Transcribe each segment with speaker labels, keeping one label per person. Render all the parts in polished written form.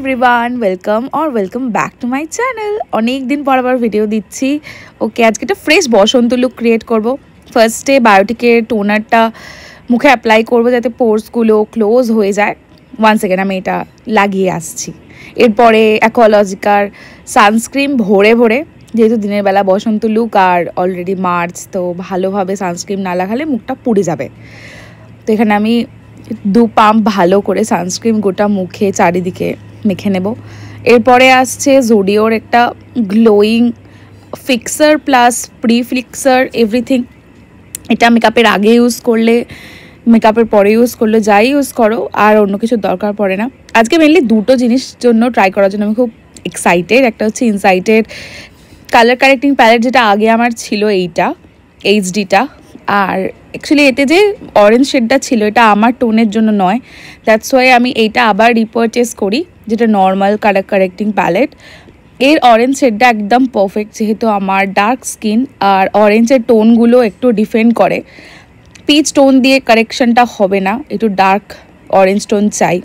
Speaker 1: Everyone, welcome back to my channel. অনেক দিন পর আবার ভিডিও দিচ্ছি। ওকে, আজকে একটা ফ্রেশ বসন্ত লুক ক্রিয়েট করব। ফার্স্টে বায়োটিকের টোনারটা মুখে অ্যাপ্লাই করব যাতে পোর্সগুলো ক্লোজ হয়ে যায়। 1 সেকেন্ড, আমি এটা লাগিয়ে আসছি। এরপরে অ্যাকোলজিকার সানস্ক্রিন ভরে ভরে, যেহেতু দিনের বেলা বসন্ত লুক আর অলরেডি মার্চ, তো ভালোভাবে সানস্ক্রিন না লাগালে মুখটা পুড়ে যাবে। তো এখানে আমি 2 পাম্প ভালো করে সানস্ক্রিন গোটা মুখে চারিদিকে মেখে নেব। এরপরে আসছে জুডিওর একটা glowing fixer plus pre fixer everything. এটা মেকআপের আগে ইউজ করলে, মেকআপের পরে ইউজ করলে, যাই ইউজ করো, আর অন্য কিছুর দরকার পড়ে না। আজকে মেনলি দুটো জিনিস জন্য ট্রাই করার জন্য আমি খুব এক্সাইটেড। একটা হচ্ছে ইনসাইটের কালার কারেক্টিং প্যালেট, যেটা আগে আমার ছিল এইটা এইচডিটা। আর অ্যাকচুয়ালি এতে যে অরেঞ্জ শেডটা ছিল এটা আমার টোনের জন্য নয়, দ্যাটস ওয়াই আমি এইটা আবার রিপারচেস করি, যেটা নর্মাল কালার কারেক্টিং প্যালেট। এর অরেঞ্জ শেডটা একদম পারফেক্ট, যেহেতু আমার ডার্ক স্কিন আর অরেঞ্জের টোনগুলো একটু ডিফেন্ড করে। পিচ টোন দিয়ে কারেকশনটা হবে না, একটু ডার্ক অরেঞ্জ টোন চাই।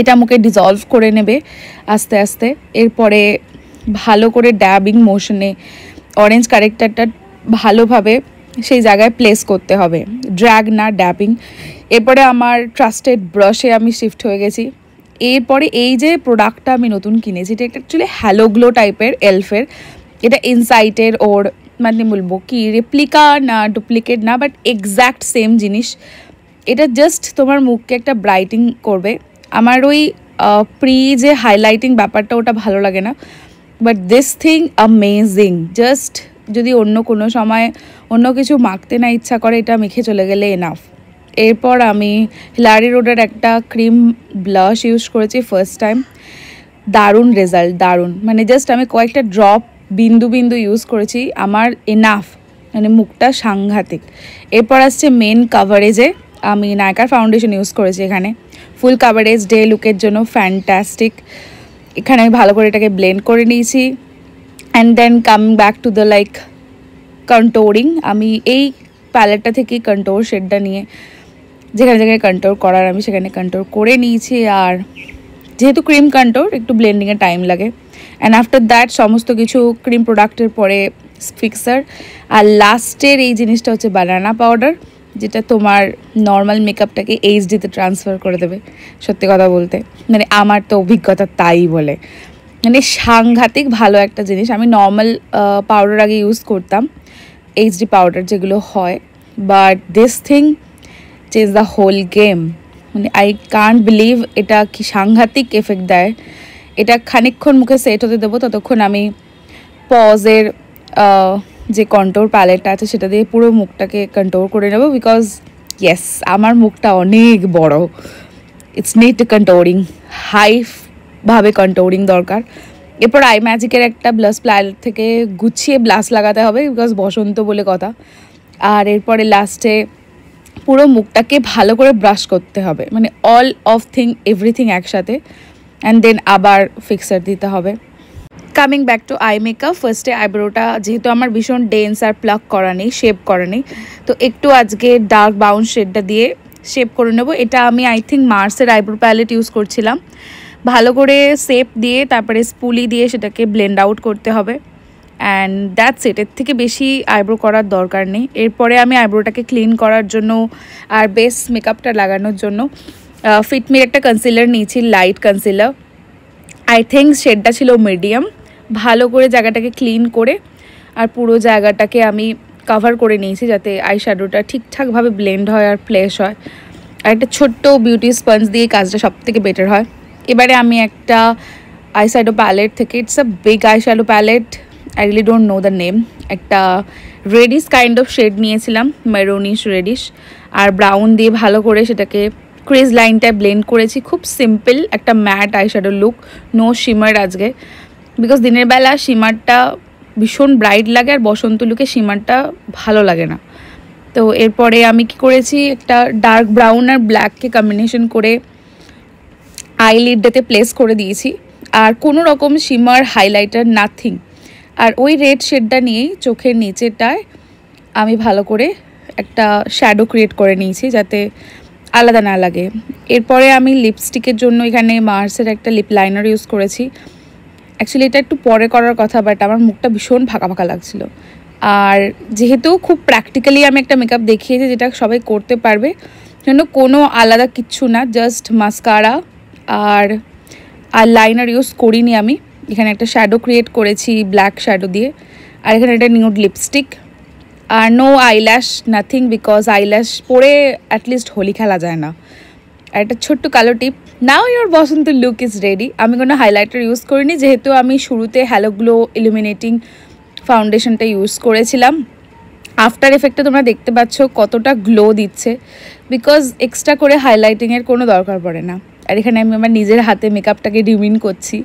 Speaker 1: এটা মুখে ডিজলভ করে নেবে আস্তে আস্তে। এরপরে ভালো করে ড্যাবিং মোশনে অরেঞ্জ কারেক্টারটা ভালোভাবে সেই জায়গায় প্লেস করতে হবে, ড্র্যাগ না ড্যাবিং। এরপরে আমার ট্রাস্টেড ব্রাশে আমি শিফট হয়ে গেছি। এরপরে এই যে প্রোডাক্টটা আমি নতুন কিনেছি, এটা অ্যাকচুয়ালি হ্যালো গ্লো টাইপের এলফের। এটা ইনসাইটের ওর মানে বলবো কি রেপ্লিকা না ডুপ্লিকেট না, বাট এক্স্যাক্ট সেম জিনিস। এটা জাস্ট তোমার মুখকে একটা ব্রাইটিং করবে। আমার ওই প্রি যে হাইলাইটিং ব্যাপারটা ওটা ভালো লাগে না, but this thing amazing. Just যদি অন্য কোনো সময় অন্য কিছু মাখতে না ইচ্ছা করে, এটা মেখে চলে গেলে এনাফ। এরপর আমি হিলারি রোডের একটা ক্রিম ব্লাশ ইউজ করেছি ফার্স্ট টাইম। দারুণ রেজাল্ট, দারুণ। মানে জাস্ট আমি কয়েকটা ড্রপ বিন্দু বিন্দু ইউজ করেছি, আমার এনাফ, মানে মুখটা সাংঘাতিক। এরপর আসছে মেন কাভারেজে আমি নায়কার ফাউন্ডেশন ইউজ করেছি। এখানে ফুল কাভারেজ ডে লুকের জন্য ফ্যান্টাস্টিক। এখানে আমি ভালো করে এটাকে ব্লেন্ড করে নিয়েছি। And then coming back to the like contouring, আমি এই প্যালেটটা থেকে কন্টোর শেডটা নিয়ে যেখানে যেখানে কন্টোর করার আমি সেখানে কন্টোর করে নিয়েছি। আর যেহেতু ক্রিম কন্টোর একটু ব্লেন্ডিংয়ে টাইম লাগে। অ্যান্ড আফটার দ্যাট সমস্ত কিছু ক্রিম প্রোডাক্টের পরে ফিক্সার। আর লাস্টের এই জিনিসটা হচ্ছে বানানা পাউডার, যেটা তোমার নর্মাল মেকআপটাকে এইচডিতে ট্রান্সফার করে দেবে। সত্যি কথা বলতে মানে আমার তো অভিজ্ঞতা তাই বলে, মানে সাংঘাতিক ভালো একটা জিনিস। আমি নর্মাল পাউডার আগে ইউজ করতাম, এইচডি পাউডার যেগুলো হয়, but this thing change the whole game. মানে আই কান্ট বিলিভ এটা কি সাংঘাতিক এফেক্ট দেয়। এটা খানিকক্ষণ মুখে সেট হতে দেবো, ততক্ষণ আমি পজের যে কন্টোর প্যালেটটা আছে সেটা দিয়ে পুরো মুখটাকে কন্টোর করে নেব, বিকজ ইয়েস আমার মুখটা অনেক বড়। ইটস নিড কন্টোরিং, হাইভাবে কন্টোরিং দরকার। এরপর আই ম্যাজিকের একটা ব্লাশ প্যালেট থেকে গুছিয়ে ব্লাশ লাগাতে হবে, বিকজ বসন্ত বলে কথা। আর এরপরে লাস্টে পুরো মুখটাকে ভালো করে ব্রাশ করতে হবে, মানে অল অফ থিং এভরিথিং একসাথে। অ্যান্ড দেন আবার ফিক্সার দিতে হবে। Coming back two eye makeup, ফার্স্টে আইব্রোটা যেহেতু আমার ভীষণ ডেন্স আর প্লাক করা নেই, শেপ করা নেই, তো একটু আজকে ডার্ক ব্রাউন শেডটা দিয়ে শেপ করে নেবো। এটা আমি আই থিঙ্ক মার্সের আইব্রো প্যালেট ইউজ করছিলাম। ভালো করে শেপ দিয়ে তারপরে স্পুলি দিয়ে সেটাকে ব্লেন্ড আউট করতে হবে। অ্যান্ড দ্যাটস ইট, এর থেকে বেশি আইব্রো করার দরকার নেই। এরপরে আমি আইব্রোটাকে ক্লিন করার জন্য আর বেস মেকআপটা লাগানোর জন্য ফিটমির একটা কনসিলার নিয়েছি, লাইট কনসিলার। আই থিঙ্ক শেডটা ছিল মিডিয়াম। ভালো করে জায়গাটাকে ক্লিন করে আর পুরো জায়গাটাকে আমি কভার করে নিয়েছি, যাতে আই শ্যাডোটা ঠিকঠাকভাবে ব্লেন্ড হয় আর প্লেস হয়। আর একটা ছোট্ট বিউটি স্পঞ্জ দিয়ে কাজটা সব থেকে বেটার হয়। এবারে আমি একটা আই শ্যাডো প্যালেট থেকে, it's a big eye shadow palette, I really don't know the name, একটা রেডিশ কাইন্ড অফ শেড নিয়েছিলাম, মেরুনিশ রেডিশ, আর ব্রাউন দিয়ে ভালো করে সেটাকে ক্রিজ লাইনটায় ব্লেন্ড করেছি। খুব সিম্পল একটা matte eye shadow look, no shimmer আজকে, বিকজ দিনের বেলা শিমারটা ভীষণ ব্রাইট লাগে আর বসন্ত লুকে শিমারটা ভালো লাগে না। তো এরপরে আমি কি করেছি, একটা ডার্ক ব্রাউন আর ব্ল্যাককে কম্বিনেশন করে আইলিডটাতে প্লেস করে দিয়েছি। আর কোনো রকম শিমার হাইলাইটার নাথিং। আর ওই রেড শেডটা নিয়েই চোখের নিচেটায় আমি ভালো করে একটা শ্যাডো ক্রিয়েট করে নিয়েছি, যাতে আলাদা না লাগে। এরপরে আমি লিপস্টিকের জন্য এখানে মার্সের একটা লিপ লাইনার ইউজ করেছি। অ্যাকচুয়ালি এটা একটু পরে করার কথা, বাট আমার মুখটা ভীষণ ফাঁকা ফাঁকা লাগছিল। আর যেহেতু খুব প্র্যাকটিক্যালি আমি একটা মেকআপ দেখিয়েছি যেটা সবাই করতে পারবে, জন্য কোনো আলাদা কিচ্ছু না, জাস্ট মাস্কারা আর লাইনার ইউজ করিনি আমি। এখানে একটা শ্যাডো ক্রিয়েট করেছি ব্ল্যাক শ্যাডো দিয়ে, আর এখানে একটা নিউড লিপস্টিক, আর no eyelash, nothing, because eyelash পরে অ্যাটলিস্ট হোলি খেলা যায় না। আর একটা ছোট্ট কালো টিপ। Now your Basanta look is ready. আমি কোনো হাইলাইটার ইউজ করিনি, যেহেতু আমি শুরুতে হ্যালো গ্লো ইলুমিনেটিং ফাউন্ডেশনটা ইউজ করেছিলাম। আফটার এফেক্টে তোমরা দেখতে পাচ্ছ কতটা গ্লো দিচ্ছে, বিকজ এক্সট্রা করে হাইলাইটিংয়ের কোনো দরকার পড়ে না। আর এখানে আমি আমার নিজের হাতে মেকআপটাকে রিমিন করছি।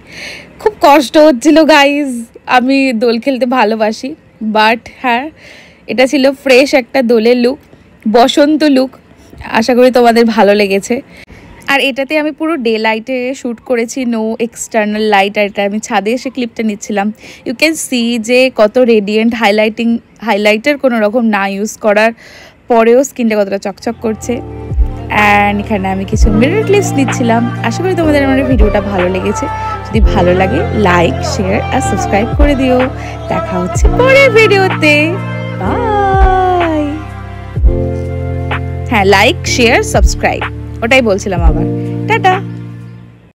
Speaker 1: খুব কষ্ট হচ্ছিল গাইজ, আমি দোল খেলতে ভালোবাসি, বাট হ্যাঁ এটা ছিল ফ্রেশ একটা দোলের লুক, বসন্ত লুক। আশা করি তোমাদের ভালো লেগেছে। আর এটাতে আমি পুরো ডে লাইটে শ্যুট করেছি, নো এক্সটার্নাল লাইট। আর এটা আমি ছাদে এসে ক্লিপটা নিচ্ছিলাম। ইউ ক্যান সি যে কত রেডিয়েন্ট হাইলাইটার কোনো রকম না ইউজ করার পরেও স্কিনটা কতটা চকচক করছে। অ্যান্ড এখানে আমি কিছু মিরর ক্লিপস নিচ্ছিলাম। আশা করি তোমাদের আমার ভিডিওটা ভালো লেগেছে। যদি ভালো লাগে লাইক, শেয়ার আর সাবস্ক্রাইব করে দিও। দেখা হচ্ছে পরের ভিডিওতে। বাই। হ্যাঁ, লাইক, শেয়ার, সাবস্ক্রাইব, ওটাই বলছিলাম আবার। টাটা।